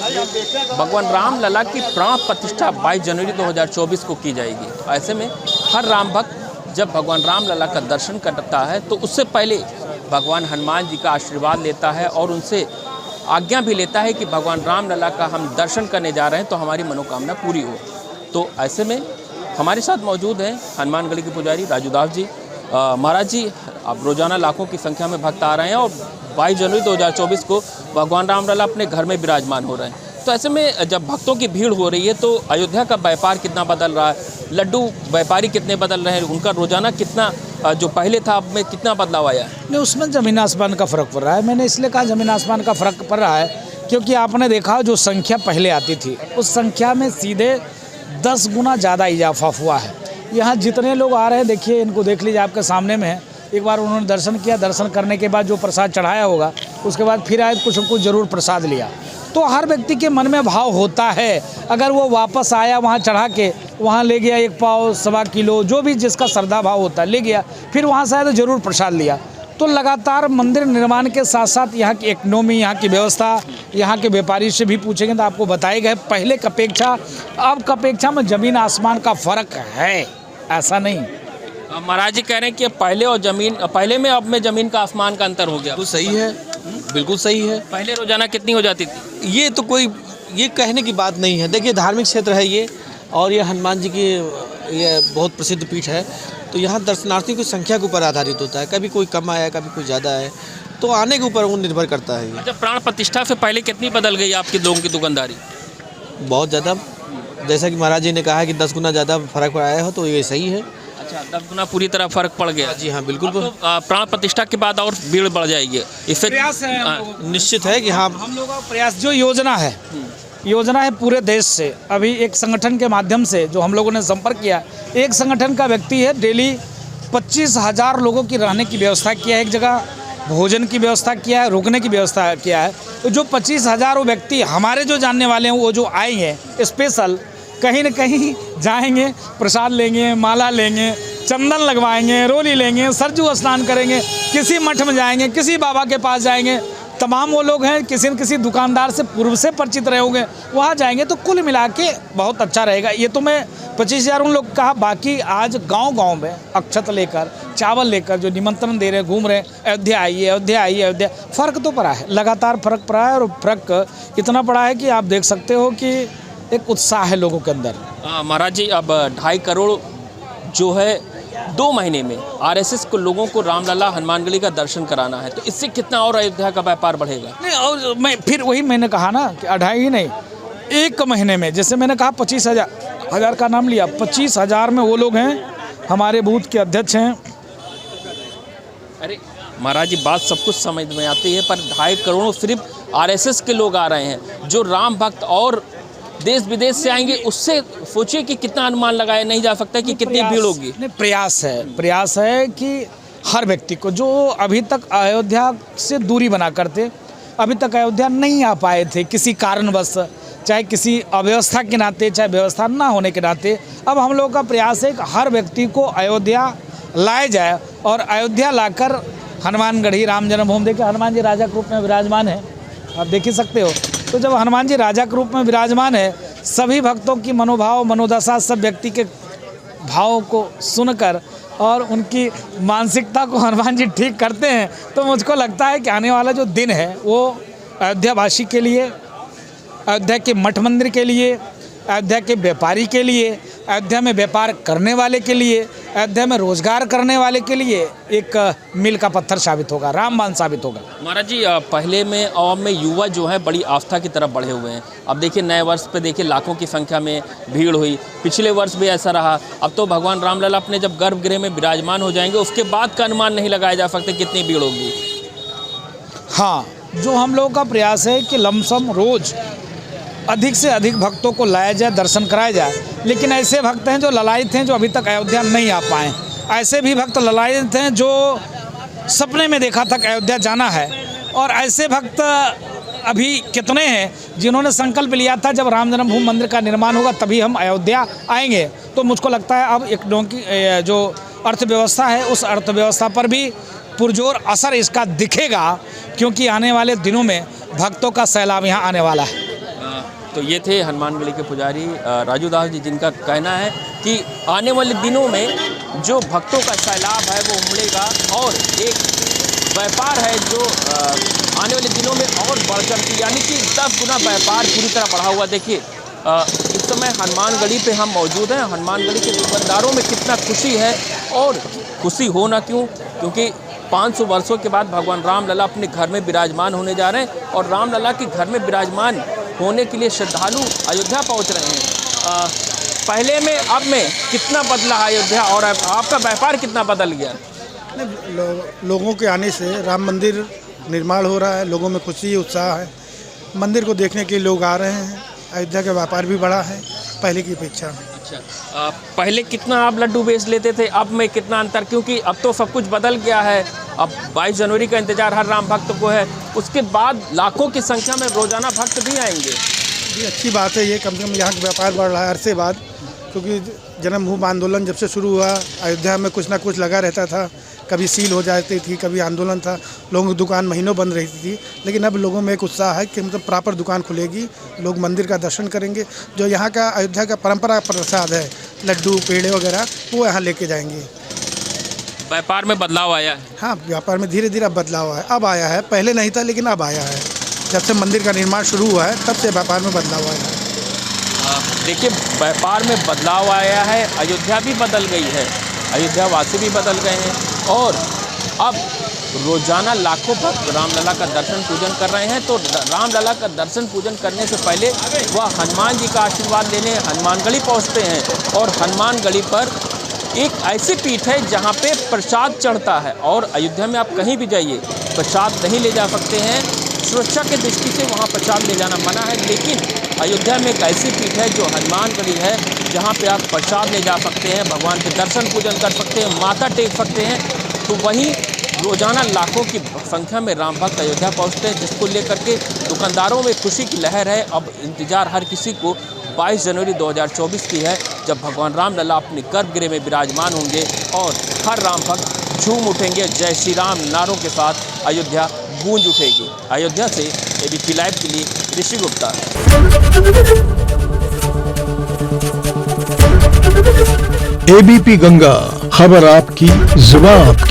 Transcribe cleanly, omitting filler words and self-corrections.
भगवान राम लला की प्राण प्रतिष्ठा 22 जनवरी 2024 को की जाएगी। ऐसे में हर राम भक्त जब भगवान राम लला का दर्शन करता है तो उससे पहले भगवान हनुमान जी का आशीर्वाद लेता है और उनसे आज्ञा भी लेता है कि भगवान राम लला का हम दर्शन करने जा रहे हैं तो हमारी मनोकामना पूरी हो। तो ऐसे में हमारे साथ मौजूद हैं हनुमानगढ़ी के पुजारी राजू दास जी। महाराज जी, अब रोज़ाना लाखों की संख्या में भक्त आ रहे हैं और 22 जनवरी 2024 को भगवान राम लला अपने घर में विराजमान हो रहे हैं। तो ऐसे में जब भक्तों की भीड़ हो रही है तो अयोध्या का व्यापार कितना बदल रहा है, लड्डू व्यापारी कितने बदल रहे हैं, उनका रोज़ाना कितना जो पहले था अब में कितना बदलाव आया है? नहीं, उसमें ज़मीन आसमान का फ़र्क पड़ रहा है। मैंने इसलिए कहा ज़मीन आसमान का फ़र्क पड़ रहा है क्योंकि आपने देखा जो संख्या पहले आती थी उस संख्या में सीधे 10 गुना ज़्यादा इजाफा हुआ है। यहाँ जितने लोग आ रहे हैं, देखिए इनको देख लीजिए, आपके सामने में है। एक बार उन्होंने दर्शन किया, दर्शन करने के बाद जो प्रसाद चढ़ाया होगा उसके बाद फिर आए कुछ न कुछ ज़रूर प्रसाद लिया। तो हर व्यक्ति के मन में भाव होता है, अगर वो वापस आया वहाँ चढ़ा के वहाँ ले गया 1 पाव 1.25 किलो जो भी जिसका श्रद्धा भाव होता है ले गया, फिर वहाँ से आया तो ज़रूर प्रसाद लिया। तो लगातार मंदिर निर्माण के साथ साथ यहाँ की इकनॉमी, यहाँ की व्यवस्था, यहाँ के व्यापारी से भी पूछेंगे तो आपको बताएगा पहले की अपेक्षा अब की अपेक्षा में ज़मीन आसमान का फ़र्क है, ऐसा नहीं। महाराज जी कह रहे हैं कि पहले में अब में ज़मीन का आसमान का अंतर हो गया। बिल्कुल सही है, बिल्कुल सही है। पहले रोज़ाना कितनी हो जाती थी? ये तो कोई ये कहने की बात नहीं है। देखिए धार्मिक क्षेत्र है ये, और ये हनुमान जी की ये बहुत प्रसिद्ध पीठ है, तो यहाँ दर्शनार्थियों की संख्या के ऊपर आधारित होता है। कभी कोई कम आया, कभी कोई ज़्यादा है, तो आने के ऊपर वो निर्भर करता है। अच्छा, प्राण प्रतिष्ठा से पहले कितनी बदल गई आपके लोगों की दुकानदारी? बहुत ज़्यादा, जैसा कि महाराज जी ने कहा कि 10 गुना ज़्यादा फर्क आया हो, तो ये सही है। अच्छा, 10 गुना पूरी तरह फर्क पड़ गया? जी हाँ, बिल्कुल। तो प्राण प्रतिष्ठा के बाद और भीड़ बढ़ जाएगी। प्रयास है, निश्चित है कि हाँ, हम लोगों का प्रयास जो योजना है पूरे देश से। अभी एक संगठन के माध्यम से जो हम लोगों ने संपर्क किया, एक संगठन का व्यक्ति है, डेली 25,000 लोगों की रहने की व्यवस्था किया है, एक जगह भोजन की व्यवस्था किया है, रुकने की व्यवस्था किया है। तो जो 25,000 व्यक्ति हमारे जो जानने वाले हैं वो जो आएंगे स्पेशल कहीं न कहीं जाएंगे, प्रसाद लेंगे, माला लेंगे, चंदन लगवाएंगे, रोली लेंगे, सरजू स्नान करेंगे, किसी मठ में जाएंगे, किसी बाबा के पास जाएंगे। तमाम वो लोग हैं किसी न किसी दुकानदार से पूर्व से परिचित रहे होंगे, वहाँ जाएंगे तो कुल मिला के बहुत अच्छा रहेगा। ये तो मैं 25,000 उन लोग कहा, बाकी आज गांव-गांव में अक्षत लेकर, चावल लेकर जो निमंत्रण दे रहे हैं, घूम रहे हैं, अयोध्या आइए, अयोध्या आइए, अयोध्या। फ़र्क तो पड़ा है, लगातार फ़र्क पड़ा है, और फ़र्क इतना पड़ा है कि आप देख सकते हो कि एक उत्साह है लोगों के अंदर। महाराज जी, अब 2.5 करोड़ जो है 2 महीने में आरएसएस को लोगों को रामलला हनुमानगढ़ी का दर्शन कराना है, तो इससे कितना और अयोध्या का व्यापार बढ़ेगा? नहीं, और मैंने कहा ना कि 2.5 ही नहीं, 1 महीने में, जैसे मैंने कहा 25,000 का नाम लिया, 25,000 में वो लोग हैं हमारे बूथ के अध्यक्ष हैं। अरे महाराज जी, बात सब कुछ समझ में आती है, पर 2.5 करोड़ सिर्फ आरएसएस के लोग आ रहे हैं। जो राम भक्त और देश विदेश से आएंगे, उससे सोचिए कि कितना अनुमान लगाया नहीं जा सकता कि कितनी भीड़ होगी। नहीं, प्रयास है कि हर व्यक्ति को जो अभी तक अयोध्या से दूरी बना करते, अभी तक अयोध्या नहीं आ पाए थे किसी कारणवश, चाहे किसी अव्यवस्था के नाते, चाहे व्यवस्था ना होने के नाते, अब हम लोगों का प्रयास है कि हर व्यक्ति को अयोध्या लाया जाए, और अयोध्या लाकर हनुमानगढ़ी राम जन्मभूमि, देखिए हनुमान जी राजा के रूप में विराजमान है, आप देख ही सकते हो। तो जब हनुमान जी राजा के रूप में विराजमान है, सभी भक्तों की मनोभाव, मनोदशा, सब व्यक्ति के भाव को सुनकर और उनकी मानसिकता को हनुमान जी ठीक करते हैं, तो मुझको लगता है कि आने वाला जो दिन है वो अयोध्यावासी के लिए, अयोध्या के मठ मंदिर के लिए, अयोध्या के व्यापारी के लिए, अयोध्या में व्यापार करने वाले के लिए, अयोध्या में रोजगार करने वाले के लिए एक मील का पत्थर साबित होगा, रामबाण साबित होगा। महाराज जी, पहले में और में युवा जो है बड़ी आस्था की तरफ बढ़े हुए हैं। अब देखिए नए वर्ष पे देखिए लाखों की संख्या में भीड़ हुई, पिछले वर्ष भी ऐसा रहा। अब तो भगवान रामलला अपने जब गर्भगृह में विराजमान हो जाएंगे, उसके बाद का अनुमान नहीं लगाया जा सकता कितनी भीड़ होगी। हाँ, जो हम लोगों का प्रयास है कि लमसम रोज़ अधिक से अधिक भक्तों को लाया जाए, दर्शन कराया जाए। लेकिन ऐसे भक्त हैं जो ललायित हैं, जो अभी तक अयोध्या नहीं आ पाए। ऐसे भी भक्त ललायित हैं जो सपने में देखा था कि अयोध्या जाना है, और ऐसे भक्त अभी कितने हैं जिन्होंने संकल्प लिया था जब राम जन्मभूमि मंदिर का निर्माण होगा तभी हम अयोध्या आएंगे। तो मुझको लगता है अब एक जो अर्थव्यवस्था है, उस अर्थव्यवस्था पर भी पुरजोर असर इसका दिखेगा, क्योंकि आने वाले दिनों में भक्तों का सैलाब यहाँ आने वाला है। तो ये थे हनुमानगढ़ी के पुजारी राजू दास जी, जिनका कहना है कि आने वाले दिनों में जो भक्तों का सैलाब है वो उमड़ेगा और एक व्यापार है जो आने वाले दिनों में और बढ़ चढ़ के, यानी कि 10 गुना व्यापार पूरी तरह बढ़ा हुआ। देखिए इस समय हनुमानगढ़ी पे हम मौजूद हैं। हनुमानगढ़ी के दुकानदारों में कितना खुशी है, और खुशी हो ना क्यों, क्योंकि 500 वर्षों के बाद भगवान रामलला अपने घर में विराजमान होने जा रहे हैं, और रामलला के घर में विराजमान होने के लिए श्रद्धालु अयोध्या पहुंच रहे हैं। पहले में अब में कितना बदला अयोध्या, और आपका व्यापार कितना बदल गया? लोगों के आने से राम मंदिर निर्माण हो रहा है, लोगों में खुशी उत्साह है, मंदिर को देखने के लिए लोग आ रहे हैं। अयोध्या का व्यापार भी बढ़ा है पहले की अपेक्षा। अच्छा, पहले कितना आप लड्डू बेच लेते थे, अब में कितना अंतर? क्योंकि अब तो सब कुछ बदल गया है। अब 22 जनवरी का इंतजार हर राम भक्त को है, उसके बाद लाखों की संख्या में रोजाना भक्त भी आएंगे। ये अच्छी बात है, ये कम से कम यहाँ का व्यापार बढ़ रहा है अरसे बाद, क्योंकि जन्मभूमि आंदोलन जब से शुरू हुआ अयोध्या में कुछ ना कुछ लगा रहता था, कभी सील हो जाती थी, कभी आंदोलन था, लोगों की दुकान महीनों बंद रहती थी। लेकिन अब लोगों में एक उत्साह है कि मतलब प्रॉपर दुकान खुलेगी, लोग मंदिर का दर्शन करेंगे, जो यहाँ का अयोध्या का परंपरा प्रसाद है, लड्डू पेड़े वगैरह, वो यहाँ लेके जाएंगे। व्यापार में बदलाव आया है? हाँ, व्यापार में धीरे धीरे अब बदलाव है, अब आया है, पहले नहीं था लेकिन अब आया है। जब से मंदिर का निर्माण शुरू हुआ है तब से व्यापार में बदलाव आया है। देखिए, व्यापार में बदलाव आया है, अयोध्या भी बदल गई है, अयोध्या वासी भी बदल गए हैं, और अब रोजाना लाखों भक्त रामलला का दर्शन पूजन कर रहे हैं। तो रामलला का दर्शन पूजन करने से पहले वह हनुमान जी का आशीर्वाद लेने हनुमानगढ़ी पहुंचते हैं, और हनुमानगढ़ी पर एक ऐसी पीठ है जहां पे प्रसाद चढ़ता है, और अयोध्या में आप कहीं भी जाइए प्रसाद नहीं ले जा सकते हैं, सुरक्षा के दृष्टि से वहाँ प्रसाद ले जाना मना है। लेकिन अयोध्या में एक ऐसी पीठ है जो हनुमानगढ़ी है, जहाँ पे आप प्रसाद ले जा सकते हैं, भगवान के दर्शन पूजन कर सकते हैं, माथा टेक सकते हैं। तो वहीं रोजाना लाखों की संख्या में राम भक्त अयोध्या पहुँचते हैं, जिसको लेकर के दुकानदारों में खुशी की लहर है। अब इंतजार हर किसी को 22 जनवरी 2024 की है, जब भगवान रामलला अपने गर्भगृह में विराजमान होंगे और हर राम भक्त झूम उठेंगे, जय श्री राम नारों के साथ अयोध्या गूंज उठेगी। अयोध्या से एबीपी लाइव के लिए ऋषि गुप्ता। एबीपी गंगा, खबर आपकी, जुबान आपकी।